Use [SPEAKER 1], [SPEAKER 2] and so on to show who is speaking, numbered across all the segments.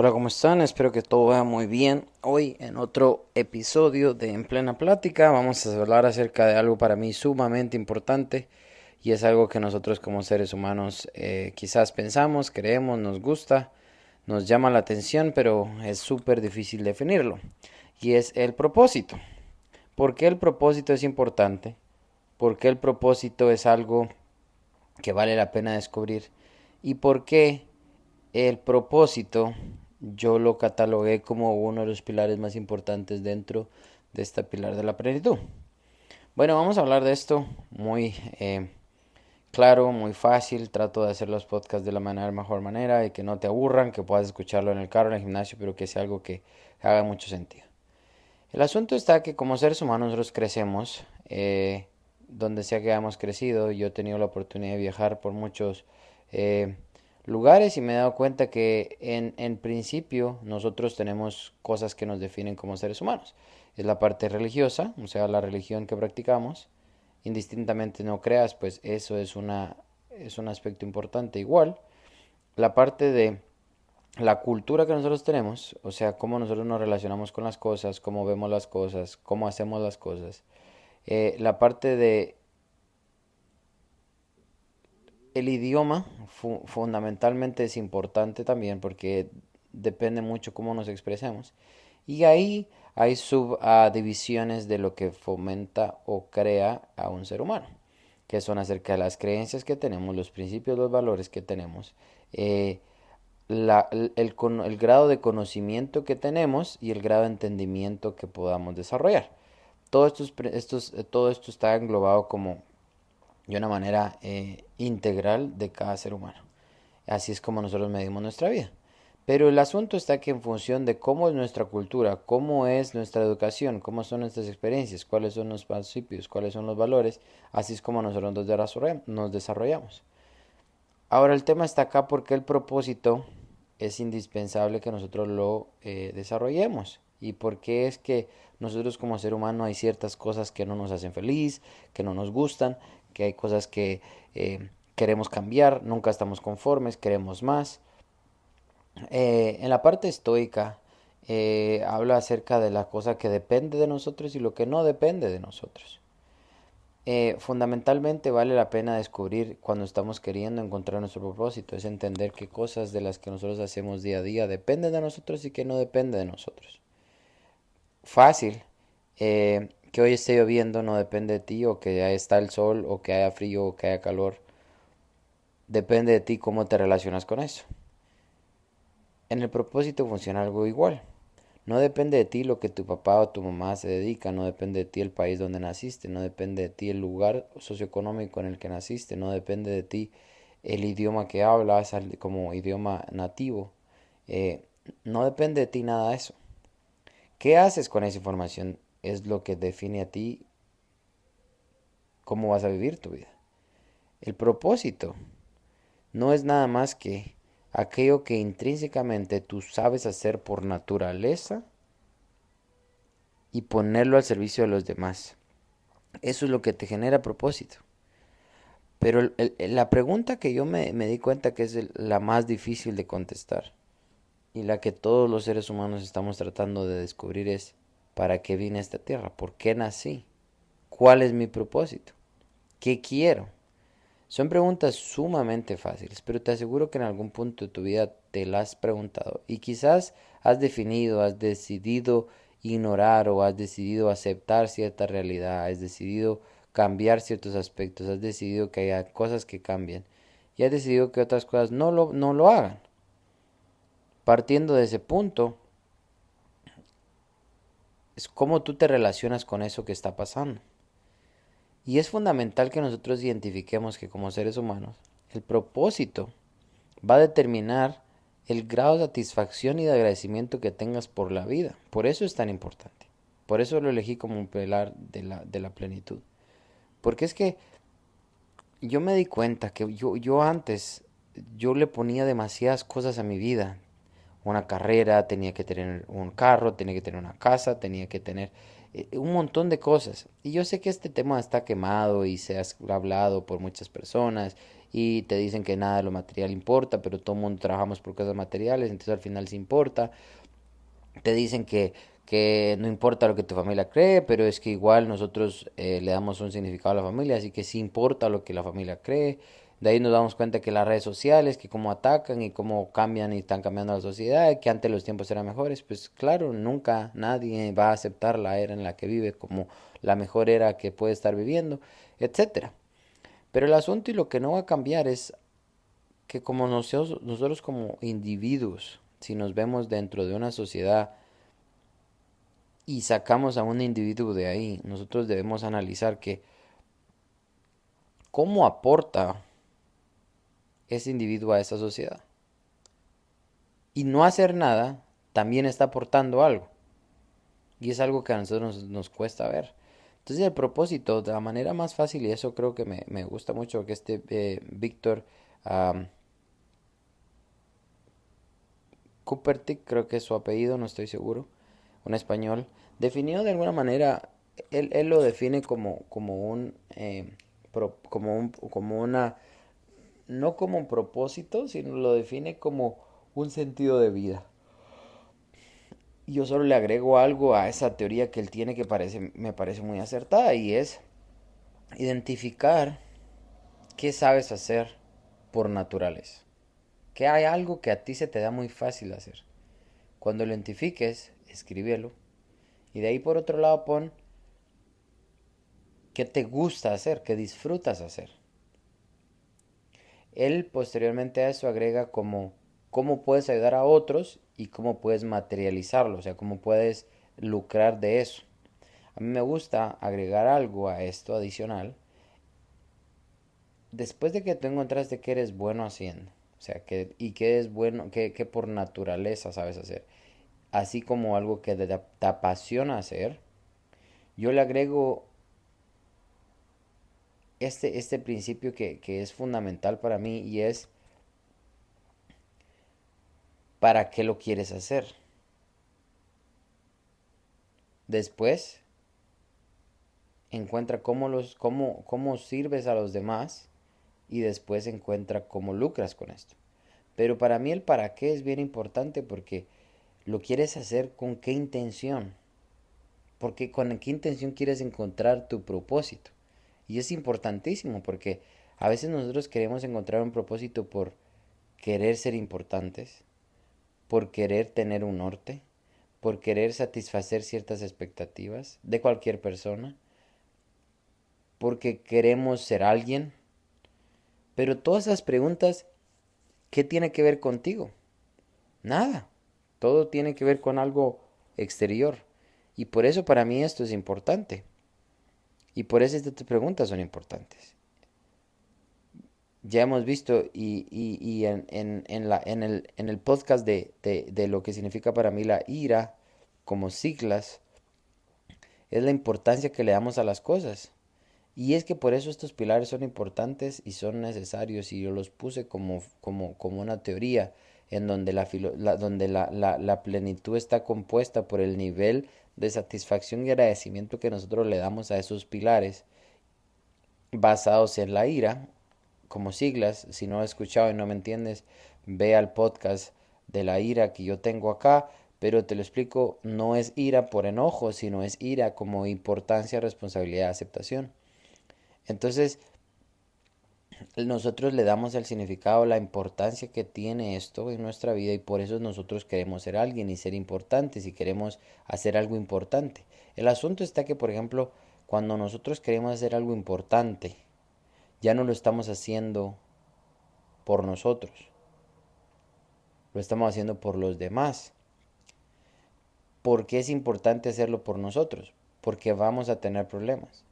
[SPEAKER 1] Hola, ¿cómo están? Espero que todo vaya muy bien. Hoy en otro episodio de En Plena Plática vamos a hablar acerca de algo para mí sumamente importante y es algo que nosotros como seres humanos quizás pensamos, creemos, nos gusta, nos llama la atención, pero es súper difícil definirlo. Y es el propósito. ¿Por qué el propósito es importante? ¿Por qué el propósito es algo que vale la pena descubrir? ¿Y por qué el propósito yo lo catalogué como uno de los pilares más importantes dentro de esta pilar de la plenitud? Bueno, vamos a hablar de esto muy claro, muy fácil. Trato de hacer los podcasts de la mejor manera y que no te aburran, que puedas escucharlo en el carro, en el gimnasio, pero que sea algo que haga mucho sentido. El asunto está que como seres humanos nosotros crecemos, donde sea que hayamos crecido. Yo he tenido la oportunidad de viajar por muchos eh, lugares y me he dado cuenta que en principio nosotros tenemos cosas que nos definen como seres humanos. Es la parte religiosa, o sea, la religión que practicamos. Indistintamente no creas, pues eso es un aspecto importante. Igual, la parte de la cultura que nosotros tenemos, o sea, cómo nosotros nos relacionamos con las cosas, cómo vemos las cosas, cómo hacemos las cosas. La parte de el idioma fundamentalmente es importante también porque depende mucho cómo nos expresemos. Y ahí hay subdivisiones de lo que fomenta o crea a un ser humano, que son acerca de las creencias que tenemos, los principios, los valores que tenemos, eh, el grado de conocimiento que tenemos y el grado de entendimiento que podamos desarrollar. Todo esto está englobado como de una manera integral de cada ser humano. Así es como nosotros medimos nuestra vida. Pero el asunto está que en función de cómo es nuestra cultura, cómo es nuestra educación, cómo son nuestras experiencias, cuáles son los principios, cuáles son los valores, así es como nosotros nos desarrollamos. Ahora el tema está acá porque el propósito es indispensable que nosotros lo desarrollemos. Y porque es que nosotros como ser humano hay ciertas cosas que no nos hacen feliz, que no nos gustan, que hay cosas que queremos cambiar, nunca estamos conformes, queremos más. En la parte estoica habla acerca de la cosa que depende de nosotros y lo que no depende de nosotros. Fundamentalmente vale la pena descubrir cuando estamos queriendo encontrar nuestro propósito, es entender qué cosas de las que nosotros hacemos día a día dependen de nosotros y que no dependen de nosotros. Fácil, que hoy esté lloviendo no depende de ti, o que ya está el sol, o que haya frío, o que haya calor, depende de ti cómo te relacionas con eso. En el propósito funciona algo igual. No depende de ti lo que tu papá o tu mamá se dedica, no depende de ti el país donde naciste, no depende de ti el lugar socioeconómico en el que naciste, no depende de ti el idioma que hablas como idioma nativo. Eh, no depende de ti nada de eso. ¿Qué haces con esa información? Es lo que define a ti cómo vas a vivir tu vida. El propósito no es nada más que aquello que intrínsecamente tú sabes hacer por naturaleza y ponerlo al servicio de los demás. Eso es lo que te genera propósito. Pero la pregunta que yo me di cuenta que es la más difícil de contestar y la que todos los seres humanos estamos tratando de descubrir es: ¿para qué vine a esta tierra? ¿Por qué nací? ¿Cuál es mi propósito? ¿Qué quiero? Son preguntas sumamente fáciles, pero te aseguro que en algún punto de tu vida te las has preguntado y quizás has definido, has decidido ignorar o has decidido aceptar cierta realidad, has decidido cambiar ciertos aspectos, has decidido que haya cosas que cambien y has decidido que otras cosas no lo hagan. Partiendo de ese punto, es cómo tú te relacionas con eso que está pasando. Y es fundamental que nosotros identifiquemos que como seres humanos, el propósito va a determinar el grado de satisfacción y de agradecimiento que tengas por la vida. Por eso es tan importante. Por eso lo elegí como un pilar de la plenitud. Porque es que yo me di cuenta que yo antes, yo le ponía demasiadas cosas a mi vida. Una carrera, tenía que tener un carro, tenía que tener una casa, tenía que tener... un montón de cosas. Y yo sé que este tema está quemado y se ha hablado por muchas personas y te dicen que nada de lo material importa, pero todo el mundo trabajamos por cosas materiales, entonces al final sí importa. Te dicen que no importa lo que tu familia cree, pero es que igual nosotros le damos un significado a la familia, así que sí importa lo que la familia cree. De ahí nos damos cuenta que las redes sociales, que cómo atacan y cómo cambian y están cambiando la sociedad, que antes los tiempos eran mejores, pues claro, nunca nadie va a aceptar la era en la que vive como la mejor era que puede estar viviendo, etcétera. Pero el asunto y lo que no va a cambiar es que como nosotros como individuos, si nos vemos dentro de una sociedad y sacamos a un individuo de ahí, nosotros debemos analizar que cómo aporta ese individuo a esa sociedad. Y no hacer nada también está aportando algo. Y es algo que a nosotros nos cuesta ver. Entonces el propósito, de la manera más fácil, y eso creo que me gusta mucho, que Víctor um, Kupertik, creo que es su apellido, no estoy seguro, un español, definió de alguna manera, él lo define como un, como una, no como un propósito, sino lo define como un sentido de vida. Y yo solo le agrego algo a esa teoría que él tiene que me parece muy acertada y es identificar qué sabes hacer por naturaleza. Que hay algo que a ti se te da muy fácil hacer. Cuando lo identifiques, escríbelo. Y de ahí por otro lado pon qué te gusta hacer, qué disfrutas hacer. Él posteriormente a eso agrega como cómo puedes ayudar a otros y cómo puedes materializarlo, o sea, cómo puedes lucrar de eso. A mí me gusta agregar algo a esto adicional. Después de que tú encontraste que eres bueno haciendo, o sea, que es bueno, que por naturaleza sabes hacer, así como algo que te apasiona hacer, yo le agrego este principio que es fundamental para mí y es ¿para qué lo quieres hacer? Después encuentra cómo sirves a los demás y después encuentra cómo lucras con esto. Pero para mí el para qué es bien importante porque lo quieres hacer con qué intención. Porque con qué intención quieres encontrar tu propósito. Y es importantísimo porque a veces nosotros queremos encontrar un propósito por querer ser importantes, por querer tener un norte, por querer satisfacer ciertas expectativas de cualquier persona, porque queremos ser alguien. Pero todas esas preguntas, ¿qué tiene que ver contigo? Nada. Todo tiene que ver con algo exterior. Y por eso para mí esto es importante. Y por eso estas preguntas son importantes. Ya hemos visto y en el podcast de lo que significa para mí la ira como siglas, es la importancia que le damos a las cosas. Y es que por eso estos pilares son importantes y son necesarios y yo los puse como una teoría en donde, donde la plenitud está compuesta por el nivel de satisfacción y agradecimiento que nosotros le damos a esos pilares basados en la ira, como siglas. Si no lo has escuchado y no me entiendes, ve al podcast de la ira que yo tengo acá, pero te lo explico, no es ira por enojo, sino es ira como importancia, responsabilidad, aceptación. Entonces, nosotros le damos el significado, la importancia que tiene esto en nuestra vida y por eso nosotros queremos ser alguien y ser importantes y queremos hacer algo importante. El asunto está que, por ejemplo, cuando nosotros queremos hacer algo importante, ya no lo estamos haciendo por nosotros, lo estamos haciendo por los demás. ¿Por qué es importante hacerlo por nosotros? Porque vamos a tener problemas.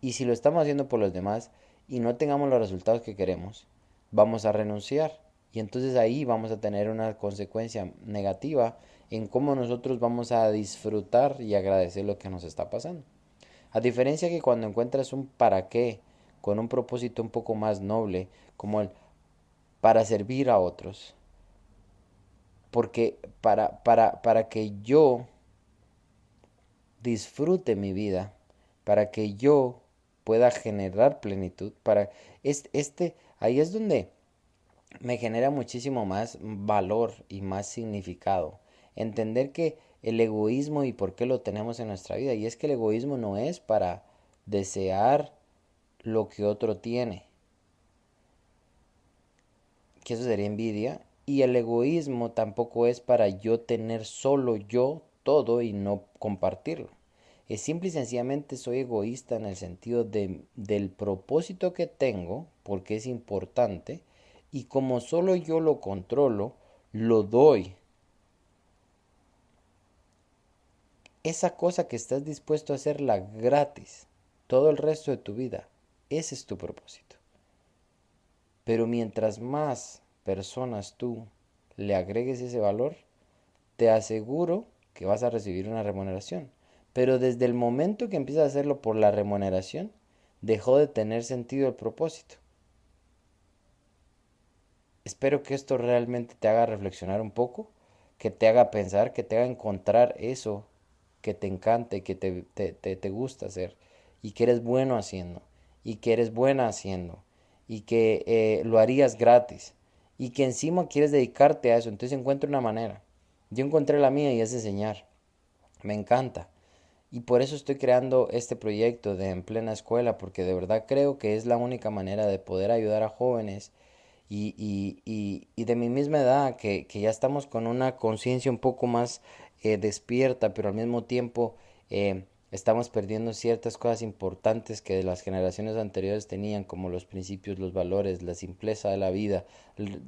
[SPEAKER 1] Y si lo estamos haciendo por los demás y no tengamos los resultados que queremos, vamos a renunciar. Y entonces ahí vamos a tener una consecuencia negativa en cómo nosotros vamos a disfrutar y agradecer lo que nos está pasando. A diferencia que cuando encuentras un para qué con un propósito un poco más noble, como el para servir a otros, porque para que yo disfrute mi vida, para que yo pueda generar plenitud, ahí es donde me genera muchísimo más valor y más significado. Entender que el egoísmo y por qué lo tenemos en nuestra vida. Y es que el egoísmo no es para desear lo que otro tiene, que eso sería envidia. Y el egoísmo tampoco es para yo tener solo yo todo y no compartirlo. Es simple y sencillamente soy egoísta en el sentido del propósito que tengo, porque es importante, y como solo yo lo controlo, lo doy. Esa cosa que estás dispuesto a hacerla gratis todo el resto de tu vida, ese es tu propósito. Pero mientras más personas tú le agregues ese valor, te aseguro que vas a recibir una remuneración. Pero desde el momento que empiezas a hacerlo por la remuneración, dejó de tener sentido el propósito. Espero que esto realmente te haga reflexionar un poco, que te haga pensar, que te haga encontrar eso que te encanta y que te gusta hacer y que eres bueno haciendo y que eres buena haciendo y que lo harías gratis y que encima quieres dedicarte a eso. Entonces encuentra una manera. Yo encontré la mía y es enseñar. Me encanta. Y por eso estoy creando este proyecto de En Plena Escuela, porque de verdad creo que es la única manera de poder ayudar a jóvenes y de mi misma edad, que ya estamos con una conciencia un poco más despierta, pero al mismo tiempo estamos perdiendo ciertas cosas importantes que las generaciones anteriores tenían, como los principios, los valores, la simpleza de la vida,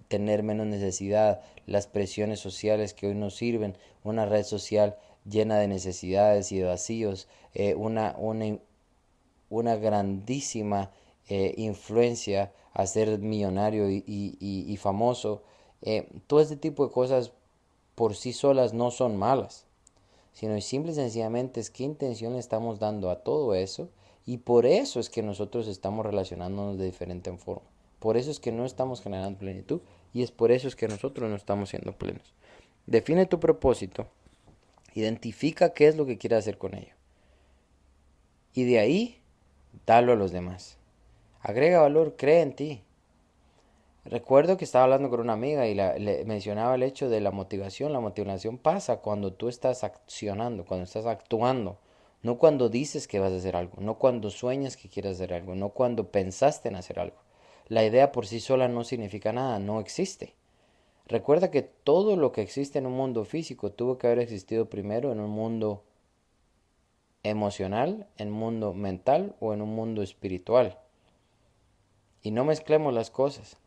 [SPEAKER 1] tener menos necesidad, las presiones sociales que hoy nos sirven, una red social llena de necesidades y de vacíos, una grandísima influencia a ser millonario y famoso. Todo este tipo de cosas por sí solas no son malas, sino simple y sencillamente es qué intención le estamos dando a todo eso, y por eso es que nosotros estamos relacionándonos de diferente forma. Por eso es que no estamos generando plenitud y es por eso es que nosotros no estamos siendo plenos. Define tu propósito, identifica qué es lo que quieres hacer con ello y de ahí dalo a los demás. Agrega valor, cree en ti. Recuerdo que estaba hablando con una amiga y le mencionaba el hecho de la motivación. La motivación pasa cuando tú estás accionando, cuando estás actuando. No cuando dices que vas a hacer algo, no cuando sueñas que quieres hacer algo, no cuando pensaste en hacer algo. La idea por sí sola no significa nada, no existe. Recuerda que todo lo que existe en un mundo físico tuvo que haber existido primero en un mundo emocional, en un mundo mental o en un mundo espiritual. Y no mezclemos las cosas.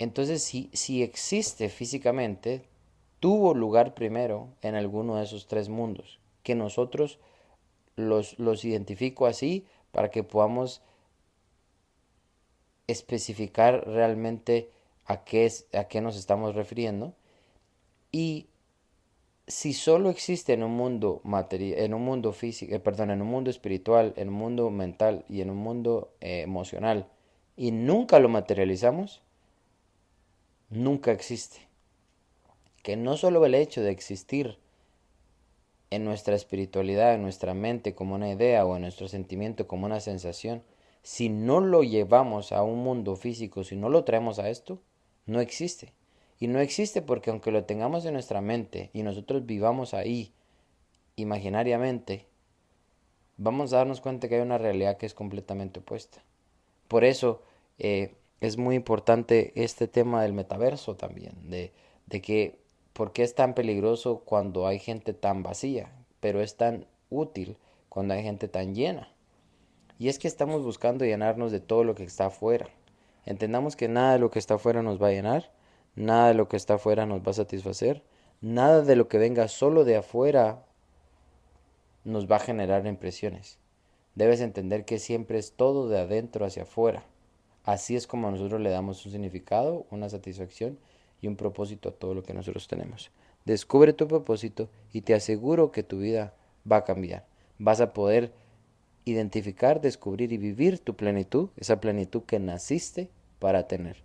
[SPEAKER 1] Entonces, si existe físicamente, tuvo lugar primero en alguno de esos tres mundos, que nosotros los identifico así para que podamos especificar realmente a qué nos estamos refiriendo. Y si solo existe en un mundo en un mundo físico, perdón, en un mundo espiritual, en un mundo mental y en un mundo emocional, y nunca lo materializamos, nunca existe. Que no solo el hecho de existir en nuestra espiritualidad, en nuestra mente como una idea o en nuestro sentimiento como una sensación, si no lo llevamos a un mundo físico, si no lo traemos a esto, no existe. Y no existe porque aunque lo tengamos en nuestra mente y nosotros vivamos ahí imaginariamente, vamos a darnos cuenta que hay una realidad que es completamente opuesta. Por eso es muy importante este tema del metaverso también, de que por qué es tan peligroso cuando hay gente tan vacía, pero es tan útil cuando hay gente tan llena. Y es que estamos buscando llenarnos de todo lo que está afuera. Entendamos que nada de lo que está afuera nos va a llenar, nada de lo que está afuera nos va a satisfacer, nada de lo que venga solo de afuera nos va a generar impresiones. Debes entender que siempre es todo de adentro hacia afuera. Así es como nosotros le damos un significado, una satisfacción y un propósito a todo lo que nosotros tenemos. Descubre tu propósito y te aseguro que tu vida va a cambiar. Vas a poder identificar, descubrir y vivir tu plenitud, esa plenitud que naciste para tener.